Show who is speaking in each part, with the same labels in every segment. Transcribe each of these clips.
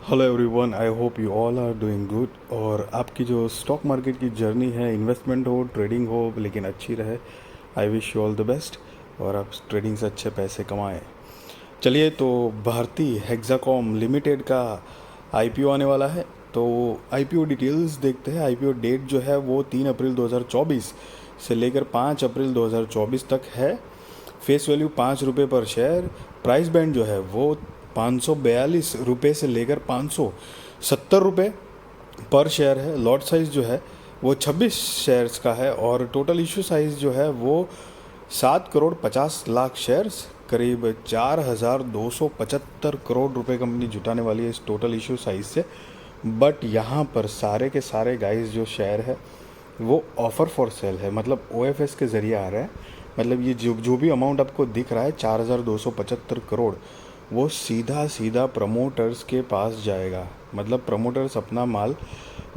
Speaker 1: Hello everyone, I hope you all are doing good. और आपकी जो स्टॉक मार्केट की जर्नी है, इन्वेस्टमेंट हो, ट्रेडिंग हो, लेकिन अच्छी रहे। I wish you all the best और आप ट्रेडिंग से अच्छे पैसे कमाएं। चलिए, तो भारतीय हेक्साकॉम लिमिटेड का आईपीओ आने वाला है। तो आईपीओ डिटेल्स देखते हैं। आईपीओ डेट जो है वो 3 अप्रैल 2024 से लेकर 5 अप्रैल 2024 तक है। फेस वैल्यू ₹5 पर शेयर। प्राइस बैंड जो है वो ₹542 से लेकर ₹570 पर शेयर है। लॉट साइज़ जो है वो 26 शेयर्स का है और टोटल इशू साइज़ जो है वो 7 करोड़ 50 लाख शेयर्स, करीब 4,275 करोड़ रुपए कंपनी जुटाने वाली है इस टोटल इशू साइज़ से। बट यहाँ पर सारे के सारे गाइस जो शेयर है वो ऑफ़र फॉर सेल है, मतलब ओएफएस के ज़रिए आ रहा है। मतलब ये जो जो भी अमाउंट आपको दिख रहा है 4,275 करोड़, वो सीधा सीधा प्रमोटर्स के पास जाएगा। मतलब प्रमोटर्स अपना माल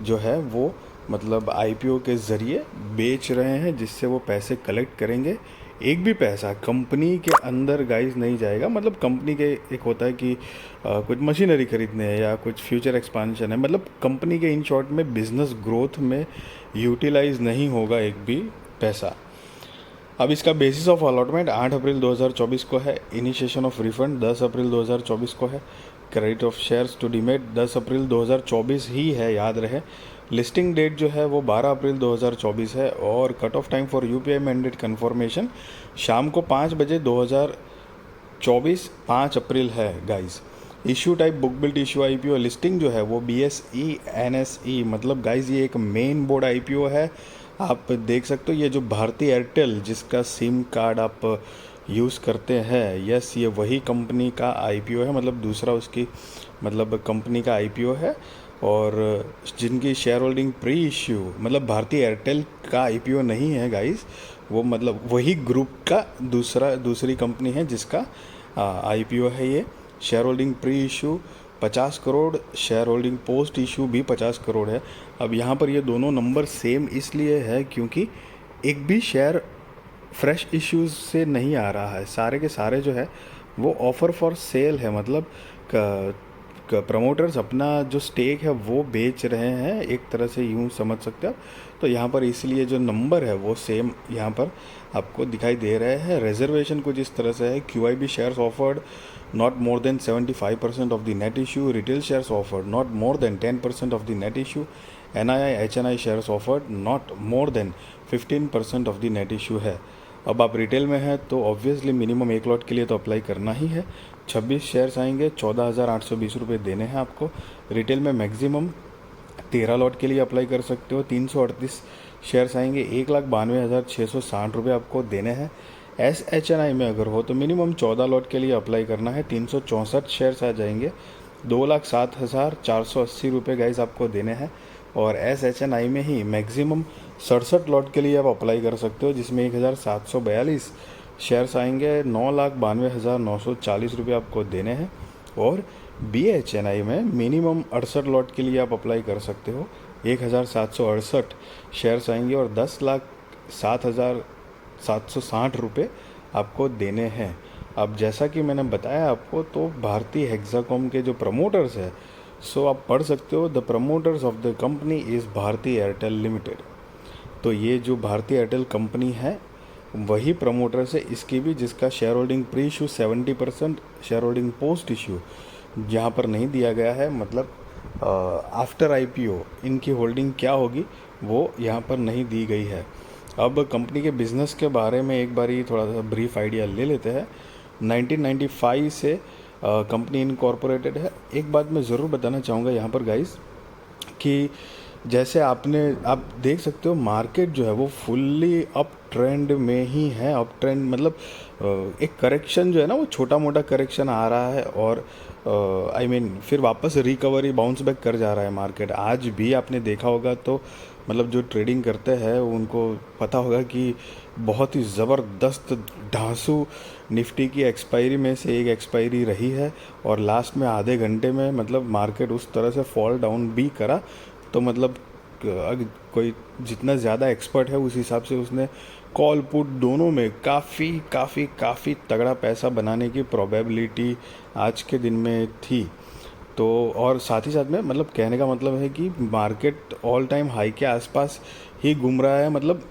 Speaker 1: जो है वो मतलब आईपीओ के ज़रिए बेच रहे हैं, जिससे वो पैसे कलेक्ट करेंगे। एक भी पैसा कंपनी के अंदर गाइस नहीं जाएगा। मतलब कंपनी के एक होता है कि कुछ मशीनरी खरीदने हैं या कुछ फ्यूचर एक्सपांशन है, मतलब कंपनी के इन शॉर्ट में बिजनेस ग्रोथ में यूटिलाइज नहीं होगा एक भी पैसा। अब इसका बेसिस ऑफ अलॉटमेंट 8 अप्रैल 2024 को है। इनिशिएशन ऑफ रिफंड 10 अप्रैल 2024 को है। Credit of shares to demat 10 April 2024 ही है, याद रहे। लिस्टिंग डेट जो है वो 12 अप्रैल 2024 है और cut off time for UPI mandate confirmation शाम को 5 बजे 2024 5 अप्रैल है guys. Issue type book built issue IPO. Listing जो है वो बीएसई एनएसई, मतलब गाइस ये एक मेन बोर्ड आईपीओ है। आप देख सकते हो ये जो भारती एयरटेल जिसका सिम कार्ड आप यूज़ करते हैं, यस ये वही कंपनी का आईपीओ है, मतलब दूसरा उसकी मतलब कंपनी का आईपीओ है। और जिनकी शेयर होल्डिंग प्री इश्यू, मतलब भारती एयरटेल का आईपीओ नहीं है गाइस, वो मतलब वही ग्रुप का दूसरी कंपनी है जिसका आईपीओ है ये। Share holding pre issue 50 crore, share holding post issue भी 50 करोड़ है। अब यहाँ पर ये दोनों नंबर सेम इसलिए है क्योंकि एक भी शेयर फ्रेश इश्यूज से नहीं आ रहा है। सारे के सारे जो है वो ऑफ़र फॉर सेल है, मतलब प्रमोटर्स अपना जो स्टेक है वो बेच रहे हैं, एक तरह से यूँ समझ सकते हो। तो यहाँ पर इसलिए जो नंबर है वो सेम यहाँ पर आपको दिखाई दे रहे हैं। रिजर्वेशन कुछ इस तरह से है। QIB shares offered not more than 75% of the net issue. Retail shares offered not more than 10% of the net issue. NII HNI shares offered not more than 15% of the net issue है। अब आप retail में हैं तो obviously minimum एक lot के लिए तो अप्लाई करना ही है। 26 शेयर्स आएंगे, 14,820 रुपये देने हैं आपको। रिटेल में मैक्सिमम 13 लॉट के लिए अप्लाई कर सकते हो। 338 शेयर्स आएंगे, 1,92,660 रुपये आपको देने हैं। SHNI में अगर हो तो मिनिमम 14 लॉट के लिए अप्लाई करना है। 364 शेयर्स आ जाएंगे, 2,07,480 रुपये गाइस आपको देने हैं। और SHNI में ही मैक्सिमम 67 लॉट के लिए आप अप्लाई कर सकते हो, जिसमें 1,742 शेयर्स आएंगे, 9,92,940 रुपये आपको देने हैं। और BHNI में मिनिमम 68 लॉट के लिए आप अप्लाई कर सकते हो, 1,768 शेयर्स आएंगे और 10,07,760 रुपये आपको देने हैं। अब जैसा कि मैंने बताया आपको, तो भारतीय हेक्साकॉम के जो प्रमोटर्स है, सो आप पढ़ सकते हो the promoters of the company is Bharti Airtel limited. तो ये जो भारती एयरटेल कंपनी है वही प्रमोटर्स है इसकी भी, जिसका share holding pre issue 70%, share holding post issue यहाँ पर नहीं दिया गया है। मतलब आफ्टर आईपीओ इनकी होल्डिंग क्या होगी वो यहाँ पर नहीं दी गई है। अब कंपनी के बिज़नेस के बारे में एक बार ही थोड़ा सा ब्रीफ आइडिया ले लेते हैं। 1995 से कंपनी इनकॉर्पोरेटेड है। एक बात मैं ज़रूर बताना चाहूँगा यहाँ पर गाइस कि जैसे आप देख सकते हो मार्केट जो है वो फुल्ली अप ट्रेंड में ही है। अप ट्रेंड मतलब एक करेक्शन जो है ना वो छोटा मोटा करेक्शन आ रहा है और फिर वापस रिकवरी बाउंस बैक कर जा रहा है मार्केट। आज भी आपने देखा होगा तो मतलब जो ट्रेडिंग करते हैं उनको पता होगा कि बहुत ही ज़बरदस्त धांसू निफ्टी की एक्सपायरी में से एक एक्सपायरी रही है और लास्ट में आधे घंटे में मतलब मार्केट उस तरह से फॉल डाउन भी करा। तो मतलब अगर कोई जितना ज़्यादा एक्सपर्ट है उस हिसाब से उसने कॉल पुट दोनों में काफ़ी तगड़ा पैसा बनाने की प्रोबेबिलिटी आज के दिन में थी। तो और साथ ही साथ में मतलब कहने का मतलब है कि मार्केट ऑल टाइम हाई के आसपास ही घूम रहा है, मतलब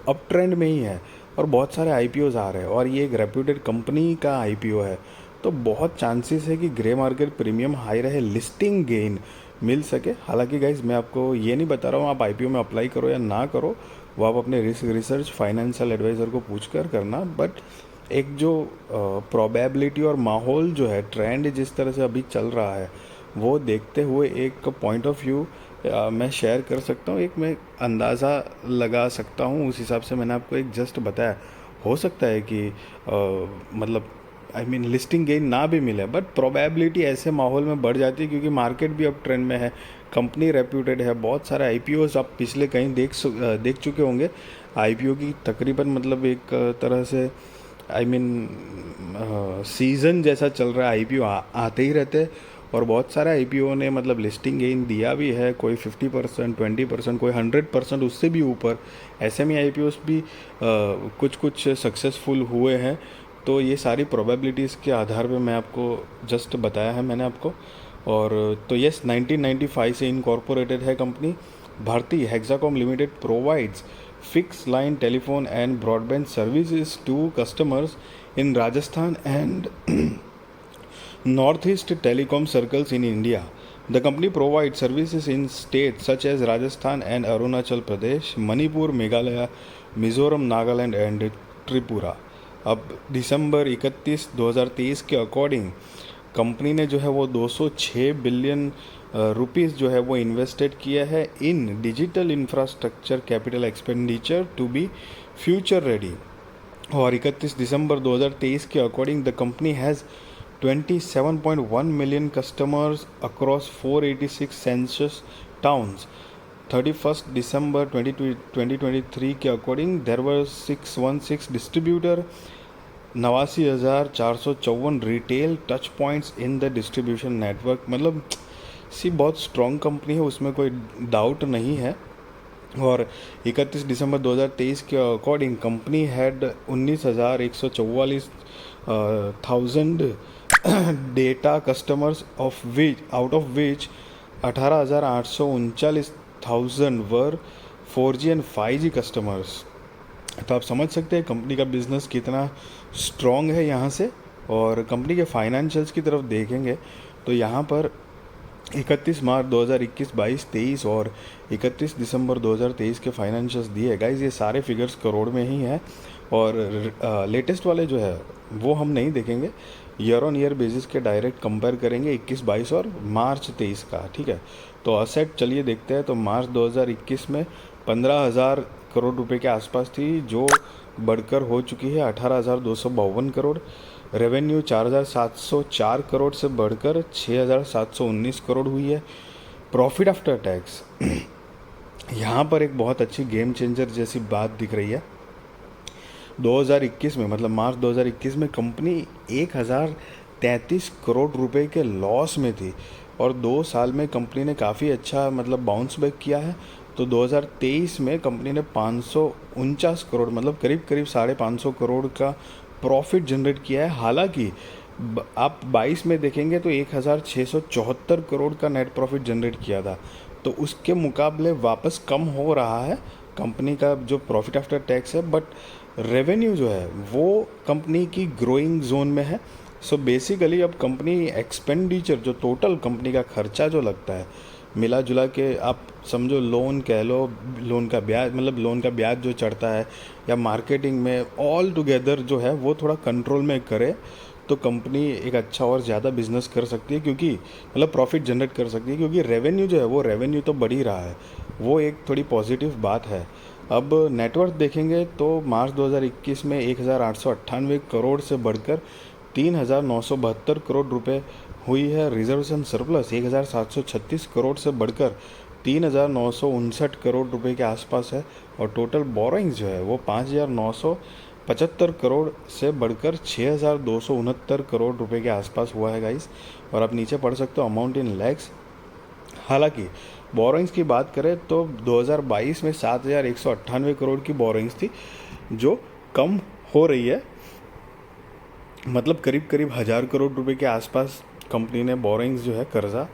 Speaker 1: अप ट्रेंड में ही है और बहुत सारे आईपीओज आ रहे हैं और ये एक रेप्यूटेड कंपनी का आईपीओ है। तो बहुत चांसेस है कि ग्रे मार्केट प्रीमियम हाई रहे, लिस्टिंग गेन मिल सके। हालांकि गाइज मैं आपको ये नहीं बता रहा हूँ आप आईपीओ में अप्लाई करो या ना करो, वो आप अपने रिसर्च फाइनेंशियल एडवाइज़र को पूछ कर करना। बट एक जो प्रोबेबिलिटी और माहौल जो है, ट्रेंड जिस तरह से अभी चल रहा है, वो देखते हुए एक पॉइंट ऑफ व्यू मैं शेयर कर सकता हूँ, एक मैं अंदाज़ा लगा सकता हूँ, उस हिसाब से मैंने आपको एक जस्ट बताया। हो सकता है कि मतलब लिस्टिंग गेन ना भी मिले, बट प्रोबेबिलिटी ऐसे माहौल में बढ़ जाती है क्योंकि मार्केट भी अब ट्रेंड में है, कंपनी रेप्यूटेड है, बहुत सारे आईपीओज आप पिछले कहीं देख चुके होंगे। आईपीओ की तकरीबन मतलब एक तरह से सीज़न जैसा चल रहा है, आईपीओ आते ही रहते हैं और बहुत सारे आईपीओ ने मतलब लिस्टिंग गेन दिया भी है, कोई 50%, 20%, कोई 100%, उससे भी ऊपर। एसएमई आईपीओस भी कुछ कुछ सक्सेसफुल हुए हैं। तो ये सारी प्रोबेबिलिटीज़ के आधार पे मैं आपको जस्ट बताया है मैंने आपको। और तो यस, 1995 से इनकॉर्पोरेटेड है company. Bharti Hexacom limited provides fixed line telephone and broadband services to customers in Rajasthan and Northeast telecom circles in India. The company provides services in states such as Rajasthan and Arunachal Pradesh, Manipur, Meghalaya, Mizoram, Nagaland and Tripura. अब दिसंबर 31 2023 के according company ने जो है वो 206 billion rupees जो है वो invested किया है in digital infrastructure capital expenditure to be future ready. और 31 दिसंबर 2023 के according the company has 27.1 million customers across 486 census towns. 31 दिसंबर 2023 के according there were 616 distributor, 89,454 retail touch points in the distribution network. मतलब बहुत स्ट्रॉन्ग कंपनी है, उसमें कोई डाउट नहीं है। और 31 दिसंबर 2023 के according company had 19,144 data customers out of which 18,839 were 4G and 5G customers. तो आप समझ सकते हैं कंपनी का बिजनेस कितना स्ट्रॉन्ग है यहाँ से। और कंपनी के फाइनेंशियल्स की तरफ देखेंगे तो यहाँ पर 31 मार्च 2021, 22, 23 और 31 दिसंबर 2023 के फाइनेंशियल्स दिए गाइज। ये सारे फिगर्स करोड़ में ही हैं और लेटेस्ट वाले जो है वो हम नहीं देखेंगे, ईयर ऑन ईयर बेसिस के डायरेक्ट कंपेयर करेंगे 21, 22 और मार्च 23 का। ठीक है, तो असेट चलिए देखते हैं। तो मार्च 2021 में 15,000 करोड़ रुपए के आसपास थी, जो बढ़कर हो चुकी है 18,252 करोड़। रेवेन्यू 4,704 करोड़ से बढ़कर 6,719 करोड़ हुई है। प्रॉफिट आफ्टर टैक्स यहाँ पर एक बहुत अच्छी गेम चेंजर जैसी बात दिख रही है। 2021 में मतलब मार्च 2021 में कंपनी 1,033 करोड़ रुपए के लॉस में थी और 2 साल में कंपनी ने काफ़ी अच्छा मतलब बाउंस बैक किया है। तो 2023 में कंपनी ने 549 करोड़ मतलब करीब करीब 550 करोड़ का प्रॉफिट जनरेट किया है। हालांकि आप 22 में देखेंगे तो 1,674 करोड़ का नेट प्रॉफिट जनरेट किया था, तो उसके मुकाबले वापस कम हो रहा है कंपनी का जो प्रॉफिट आफ्टर टैक्स है। बट रेवेन्यू जो है वो कंपनी की ग्रोइंग जोन में है। सो बेसिकली अब कंपनी एक्सपेंडिचर जो टोटल कंपनी का खर्चा जो लगता है मिला जुला के, आप समझो लोन कह लो, लोन का ब्याज मतलब लोन का ब्याज जो चढ़ता है या मार्केटिंग में, ऑल टुगेदर जो है वो थोड़ा कंट्रोल में करे तो कंपनी एक अच्छा और ज़्यादा बिजनेस कर सकती है, क्योंकि मतलब प्रॉफिट जनरेट कर सकती है, क्योंकि रेवेन्यू जो है वो रेवेन्यू तो बढ़ ही रहा है, वो एक थोड़ी पॉजिटिव बात है। अब नेटवर्थ देखेंगे तो मार्च 2021 में 1,898 करोड़ से बढ़कर 3,972 करोड़ रुपए हुई है। रिजर्वेशन सरप्लस 1,736 करोड़ से बढ़कर 3,959 करोड़ रुपए के आसपास है। और टोटल बोरोइंग्स जो है वो 5,975 करोड़ से बढ़कर 6,269 करोड़ रुपए के आसपास हुआ है गाइस। और आप नीचे पढ़ सकते हो अमाउंट इन लैक्स। हालांकि बोरोइंग्स की बात करें तो 2022 में 7,198 करोड़ की बोरोइंग्स थी, जो कम हो रही है, मतलब करीब करीब 1,000 करोड़ रुपए के आसपास कंपनी ने बोरिंग्स जो है कर्ज़ा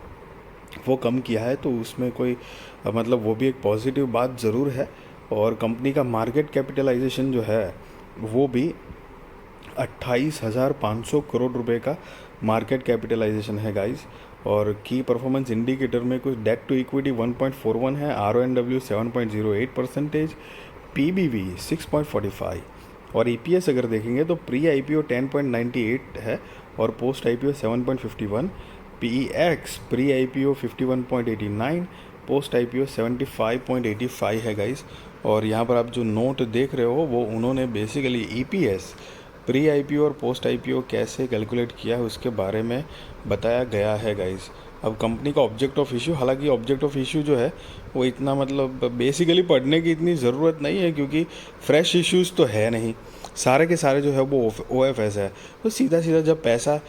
Speaker 1: वो कम किया है, तो उसमें कोई मतलब वो भी एक पॉजिटिव बात ज़रूर है। और कंपनी का मार्केट कैपिटलाइजेशन जो है वो भी 28,500 करोड़ रुपए का मार्केट कैपिटलाइजेशन है गाइस। और की परफॉर्मेंस इंडिकेटर में कुछ डेट टू इक्विटी 1.41 है, RONW 7.08%, PBV 6.45, और EPS अगर देखेंगे तो प्री IPO 10.98 है और post IPO 7.51, PEX pre IPO 51.89, post IPO 75.85 है गाइस। और यहाँ पर आप जो नोट देख रहे हो वो उन्होंने बेसिकली EPS प्री IPO और पोस्ट IPO कैसे कैलकुलेट किया है उसके बारे में बताया गया है गाइस। अब कंपनी का ऑब्जेक्ट ऑफ इशू, हालांकि ऑब्जेक्ट ऑफ इशू जो है वो इतना मतलब बेसिकली पढ़ने की इतनी ज़रूरत नहीं है, क्योंकि फ्रेश इश्यूज़ तो है नहीं, सारे के सारे जो है वो OFS है। तो सीधा सीधा जब पैसा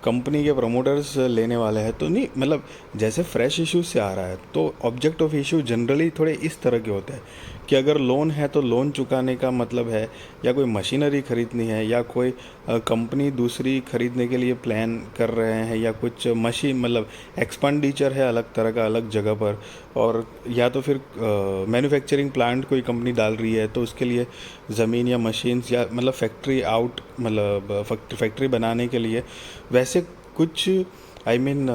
Speaker 1: कंपनी के प्रमोटर्स लेने वाले हैं तो नहीं, मतलब जैसे फ्रेश इश्यूज से आ रहा है तो ऑब्जेक्ट ऑफ इशू जनरली थोड़े इस तरह के होते हैं कि अगर लोन है तो लोन चुकाने का मतलब है, या कोई मशीनरी खरीदनी है, या कोई कंपनी दूसरी खरीदने के लिए प्लान कर रहे हैं, या कुछ मशीन मतलब एक्सपेंडिचर है अलग तरह का अलग जगह पर, और या तो फिर मैन्युफैक्चरिंग प्लांट कोई कंपनी डाल रही है तो उसके लिए ज़मीन या मशीन्स या मतलब फैक्ट्री आउट मतलब फैक्ट्री बनाने के लिए वैसे कुछ आई मीन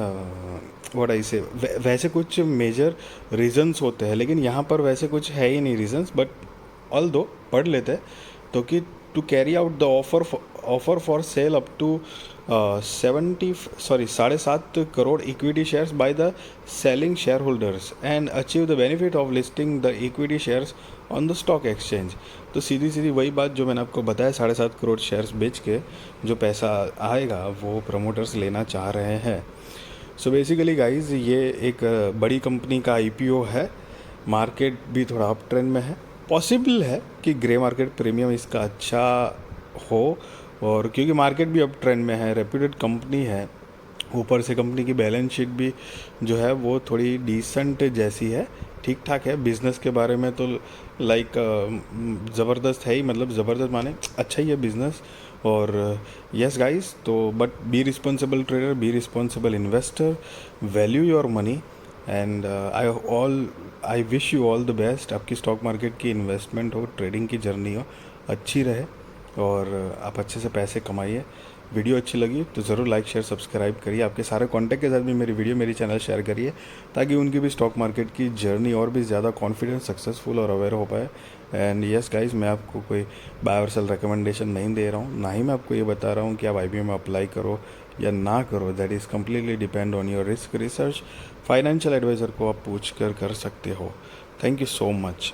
Speaker 1: व्हाट आई से वैसे कुछ मेजर रीजंस होते हैं। लेकिन यहाँ पर वैसे कुछ है ही नहीं रीजंस, बट ऑल दो पढ़ लेते हैं तो कि to carry out the offer for sale up to 7.5 crore equity shares by the selling shareholders and achieve the benefit of listing the equity shares on the stock exchange. तो सीधी सीधी वही बात जो मैंने आपको बताया, 7.5 करोड़ शेयर्स बेच के जो पैसा आएगा वो प्रमोटर्स लेना चाह रहे हैं। सो बेसिकली गाइज ये एक बड़ी कंपनी का IPO है, मार्केट भी थोड़ा अप ट्रेंड में है, पॉसिबल है कि ग्रे मार्केट प्रीमियम इसका अच्छा हो, और क्योंकि मार्केट भी अप ट्रेंड में है, रेप्यूटेड कंपनी है, ऊपर से कंपनी की बैलेंस शीट भी जो है वो थोड़ी डिसेंट जैसी है, ठीक ठाक है। बिज़नेस के बारे में तो लाइक ज़बरदस्त है ही, मतलब ज़बरदस्त माने अच्छा ही है बिज़नेस। और यस गाइस, तो but be responsible trader, be responsible investor, value your money, and I wish you all the best. आपकी स्टॉक मार्केट की इन्वेस्टमेंट हो, ट्रेडिंग की जर्नी हो, अच्छी रहे और आप अच्छे से पैसे कमाइए। वीडियो अच्छी लगी तो ज़रूर लाइक शेयर सब्सक्राइब करिए, आपके सारे कॉन्टैक्ट के साथ भी मेरी वीडियो मेरी चैनल शेयर करिए ताकि उनकी भी स्टॉक मार्केट की जर्नी और भी ज़्यादा कॉन्फिडेंस, सक्सेसफुल और अवेयर हो पाए। एंड यस गाइस, मैं आपको कोई बाय और सेल रिकमेंडेशन नहीं दे रहा हूँ, ना ही मैं आपको ये बता रहा हूँ कि आप IPO में अप्लाई करो या ना करो। That is completely depend on your risk research. Financial adviser को आप पूछ कर सकते हो। Thank you so much.